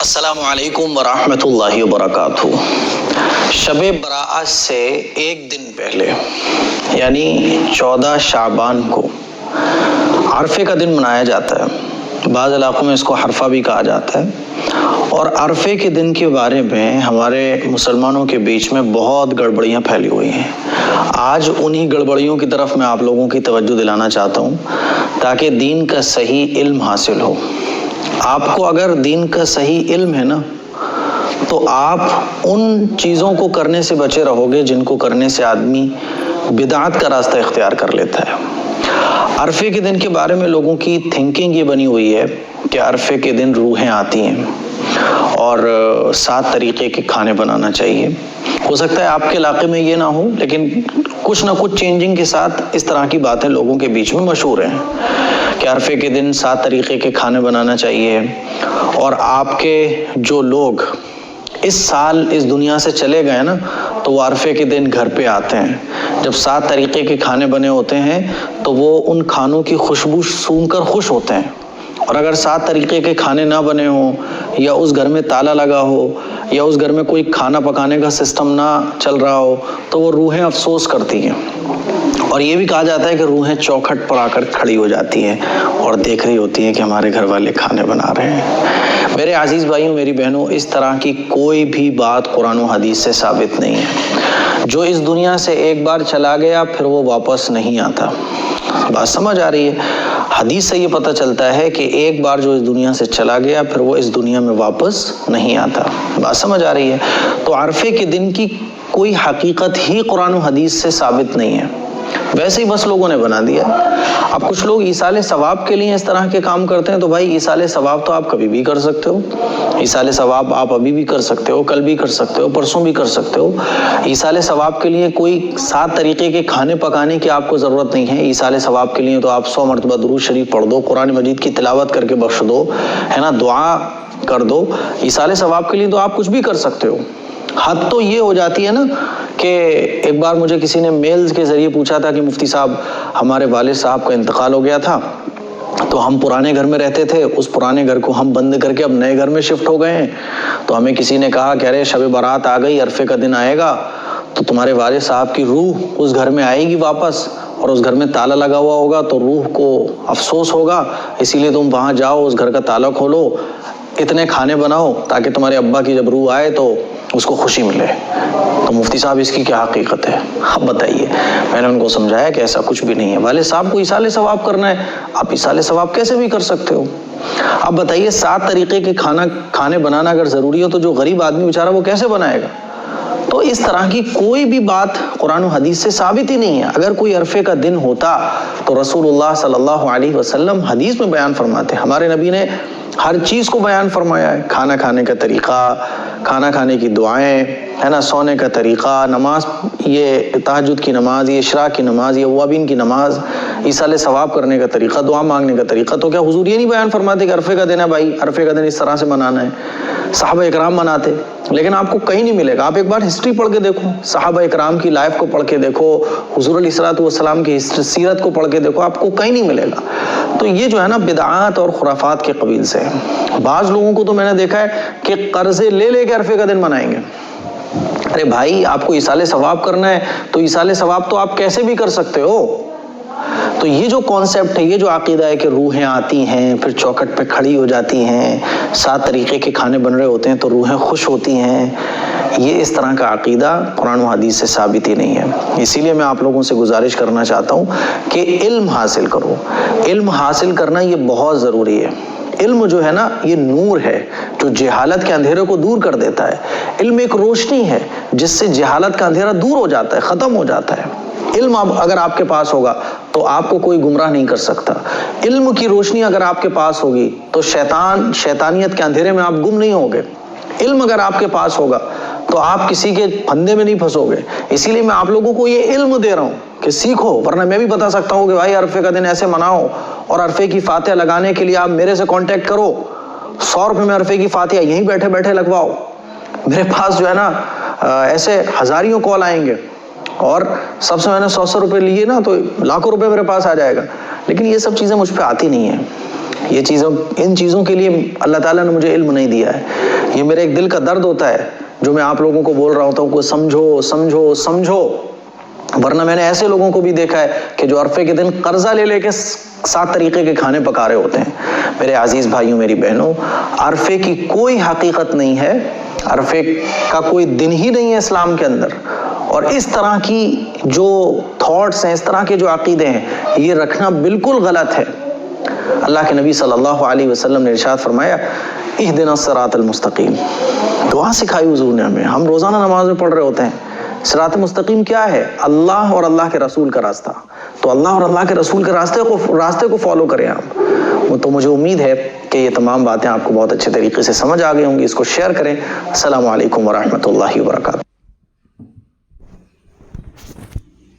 السلام علیکم ورحمۃ اللہ وبرکاتہ۔ شب برأت سے ایک دن پہلے یعنی 14 شعبان کو عرفے کا دن منایا جاتا ہے۔ بعض علاقوں میں اس کو عرفہ بھی کہا جاتا ہے، اور عرفے کے دن کے بارے میں ہمارے مسلمانوں کے بیچ میں بہت گڑبڑیاں پھیلی ہوئی ہیں۔ آج انہی گڑبڑیوں کی طرف میں آپ لوگوں کی توجہ دلانا چاہتا ہوں تاکہ دین کا صحیح علم حاصل ہو۔ آپ کو اگر دین کا صحیح علم ہے نا تو آپ ان چیزوں کو کرنے سے بچے رہو گے جن کو کرنے سے آدمی بدعت کا راستہ اختیار کر لیتا ہے۔ عرفے کے دن کے بارے میں لوگوں کی تھنکنگ یہ بنی ہوئی ہے کہ عرفے کے دن روحیں آتی ہیں اور 7 طریقے کے کھانے بنانا چاہیے۔ ہو سکتا ہے آپ کے علاقے میں یہ نہ ہو، لیکن کچھ نہ کچھ چینجنگ کے ساتھ اس طرح کی باتیں لوگوں کے بیچ میں مشہور ہیں کہ عرفے کے دن 7 طریقے کے کھانے بنانا چاہیے، اور آپ کے جو لوگ اس سال اس دنیا سے چلے گئے نا تو وہ عرفے کے دن گھر پہ آتے ہیں۔ جب 7 طریقے کے کھانے بنے ہوتے ہیں تو وہ ان کھانوں کی خوشبو سونگھ کر خوش ہوتے ہیں، اور اگر 7 طریقے کے کھانے نہ بنے ہوں یا اس گھر میں تالا لگا ہو یا اس گھر میں کوئی کھانا پکانے کا سسٹم نہ چل رہا ہو تو وہ روحیں افسوس کرتی ہیں، اور یہ بھی کہا جاتا ہے کہ روحیں چوکھٹ پر آ کر کھڑی ہو جاتی ہیں اور دیکھ رہی ہوتی ہیں کہ ہمارے گھر والے کھانے بنا رہے ہیں۔ میرے عزیز بھائیوں، میری بہنوں، اس طرح کی کوئی بھی بات قرآن و حدیث سے ثابت نہیں ہے۔ جو اس دنیا سے ایک بار چلا گیا پھر وہ واپس نہیں آتا۔ بات سمجھ آ رہی ہے؟ حدیث سے یہ پتہ چلتا ہے کہ ایک بار جو اس دنیا سے چلا گیا پھر وہ اس دنیا میں واپس نہیں آتا۔ بات سمجھ آ رہی ہے؟ تو عرفے کے دن کی کوئی حقیقت ہی قرآن و حدیث سے ثابت نہیں ہے، ویسے ہی بس لوگوں نے بنا دیا۔ اب کچھ لوگ ایصال ثواب کے لیے اس طرح کے کام کرتے ہیں، تو بھائی ایصال ثواب تو آپ کبھی بھی کر سکتے ہو۔ ایصال ثواب آپ ابھی بھی کر سکتے ہو، کل بھی کر سکتے ہو، پرسوں بھی کر سکتے ہو۔ ایصال ثواب کے لیے کوئی 7 طریقے کے کھانے پکانے کی آپ کو ضرورت نہیں ہے۔ ایصال ثواب کے لیے تو آپ 100 مرتبہ درود شریف پڑھ دو، قرآن مجید کی تلاوت کر کے بخش دو، ہے نا، دعا کر دو۔ ایصال ثواب کے لیے تو آپ کچھ بھی کر سکتے ہو۔ حد تو یہ ہو جاتی ہے نا کہ ایک بار مجھے کسی نے میلز کے ذریعے پوچھا تھا کہ مفتی صاحب ہمارے والد صاحب کا انتقال ہو گیا تھا، تو ہم پرانے گھر میں رہتے تھے، اس پرانے گھر کو ہم بند کر کے اب نئے گھر میں شفٹ ہو گئے ہیں، تو ہمیں کسی نے کہا کہ ارے شب برات آ گئی، عرفے کا دن آئے گا تو تمہارے والد صاحب کی روح اس گھر میں آئے گی واپس، اور اس گھر میں تالا لگا ہوا ہوگا تو روح کو افسوس ہوگا، اسی لیے تم وہاں جاؤ، اس گھر کا تالا کھولو، اتنے کھانے بناؤ تاکہ تمہارے ابا کی جب روح آئے تو اس کو خوشی ملے۔ تو مفتی صاحب اس کی کیا حقیقت ہے؟ اب بتائیے۔ میں نے ان کو سمجھایا کہ ایسا کچھ بھی نہیں ہے۔ والد صاحب کو ایصال ثواب کرنا ہے، آپ ایصال ثواب کیسے بھی کر سکتے ہو۔ اب بتائیے 7 طریقے کے کھانے بنانا اگر ضروری ہو تو جو غریب آدمی بیچارہ وہ کیسے بنائے گا؟ تو اس طرح کی کوئی بھی بات قرآن و حدیث سے ثابت ہی نہیں ہے۔ اگر کوئی عرفے کا دن ہوتا تو رسول اللہ صلی اللہ علیہ وسلم حدیث میں بیان فرماتے، ہمارے نبی نے ہر چیز کو بیان فرمایا ہے، کھانا کھانے کا طریقہ، کھانا کھانے کی دعائیں، ہے نا، سونے کا طریقہ، نماز، یہ تہجد کی نماز، یہ اشراق کی نماز، یہ اوابین کی نماز، ایصال ثواب کرنے کا طریقہ، دعا مانگنے کا طریقہ۔ تو کیا حضور یہ نہیں بیان فرماتے کہ عرفے کا دن ہے بھائی، عرفے کا دن اس طرح سے منانا ہے؟ صحابہ اکرام مناتے، لیکن آپ کو کہیں نہیں ملے گا۔ آپ ایک بار ہسٹری پڑھ کے دیکھو، صحابہ اکرام کی لائف کو پڑھ کے دیکھو، حضور علیہ الصلوۃ والسلام کی سیرت کو پڑھ کے دیکھو، آپ کو کہیں نہیں ملے گا۔ تو یہ جو ہے نا بدعات اور خرافات کے قبیل سے ہے۔ بعض لوگوں کو تو میں نے دیکھا ہے کہ قرضے لے لے کے عرفے کا دن منائیں گے۔ ارے بھائی، آپ کو ایصال ثواب کرنا ہے تو ایصال ثواب تو آپ کیسے بھی کر سکتے ہو۔ تو یہ جو کانسیپٹ ہے، یہ جو عقیدہ ہے کہ روحیں آتی ہیں پھر چوکھٹ پہ کھڑی ہو جاتی ہیں، 7 طریقے کے کھانے بن رہے ہوتے ہیں تو روحیں خوش ہوتی ہیں، یہ اس طرح کا عقیدہ قرآن و حدیث سے ثابت ہی نہیں ہے۔ اسی لیے میں آپ لوگوں سے گزارش کرنا چاہتا ہوں کہ علم حاصل کرو۔ علم حاصل کرنا یہ بہت ضروری ہے۔ علم جو ہے نا یہ نور ہے جو جہالت کے اندھیرے کو دور کر دیتا ہے۔ علم ایک روشنی ہے جس سے جہالت کا اندھیرا دور ہو جاتا ہے، ختم ہو جاتا ہے۔ علم اگر آپ کے پاس ہوگا تو آپ کو کوئی گمراہ نہیں کر سکتا۔ علم کی روشنی اگر آپ کے پاس ہوگی تو شیطانیت کے اندھیرے میں آپ گم نہیں ہوگے۔ علم اگر آپ کے پاس ہوگا تو آپ کسی کے پھندے میں نہیں پھنسو گے۔ اسی لیے میں آپ لوگوں کو یہ علم دے رہا ہوں کہ سیکھو، ورنہ میں بھی بتا سکتا ہوں کہ بھائی عرفے کا دن ایسے مناؤ، اور عرفے کی فاتحہ لگانے کے لیے آپ میرے سے کانٹیکٹ کرو، 100 روپے میں عرفے کی فاتحہ یہیں بیٹھے بیٹھے لگواؤ۔ میرے پاس جو ہے نا ایسے ہزاریوں کال آئیں گے، اور سب سے میں نے 100 روپے لیے نا تو لاکھوں روپے میرے پاس آ جائے گا، لیکن یہ سب چیزیں مجھ پہ آتی نہیں ہیں۔ یہ چیزوں، ان چیزوں کے لیے اللہ تعالیٰ نے مجھے علم نہیں دیا ہے۔ یہ میرے ایک دل کا درد ہوتا ہے جو میں آپ لوگوں کو بول رہا ہوتا ہوں کہ سمجھو سمجھو سمجھو، ورنہ میں نے ایسے لوگوں کو بھی دیکھا ہے کہ جو عرفے کے دن قرضہ لے لے کے 7 طریقے کے کھانے پکا رہے ہوتے ہیں۔ میرے عزیز بھائیوں، میری بہنوں، عرفے کی کوئی حقیقت نہیں ہے، عرفے کا کوئی دن ہی نہیں ہے اسلام کے اندر، اور اس طرح کی جو تھاٹس ہیں، اس طرح کے جو عقیدے ہیں، یہ رکھنا بالکل غلط ہے۔ اللہ کے نبی صلی اللہ علیہ وسلم نے ارشاد فرمایا، اہدنا الصراط المستقیم، دعا سکھائی حضور نے ہمیں، ہم روزانہ نماز میں پڑھ رہے ہوتے ہیں۔ صراط مستقیم کیا ہے؟ اللہ اور اللہ کے رسول کا راستہ، تو اللہ اور اللہ کے رسول کے راستے کو فالو کریں آپ۔ تو مجھے امید ہے کہ یہ تمام باتیں آپ کو بہت اچھے طریقے سے سمجھ آ گئی ہوں گی۔ اس کو شیئر کریں۔ السلام علیکم ورحمۃ اللہ وبرکاتہ۔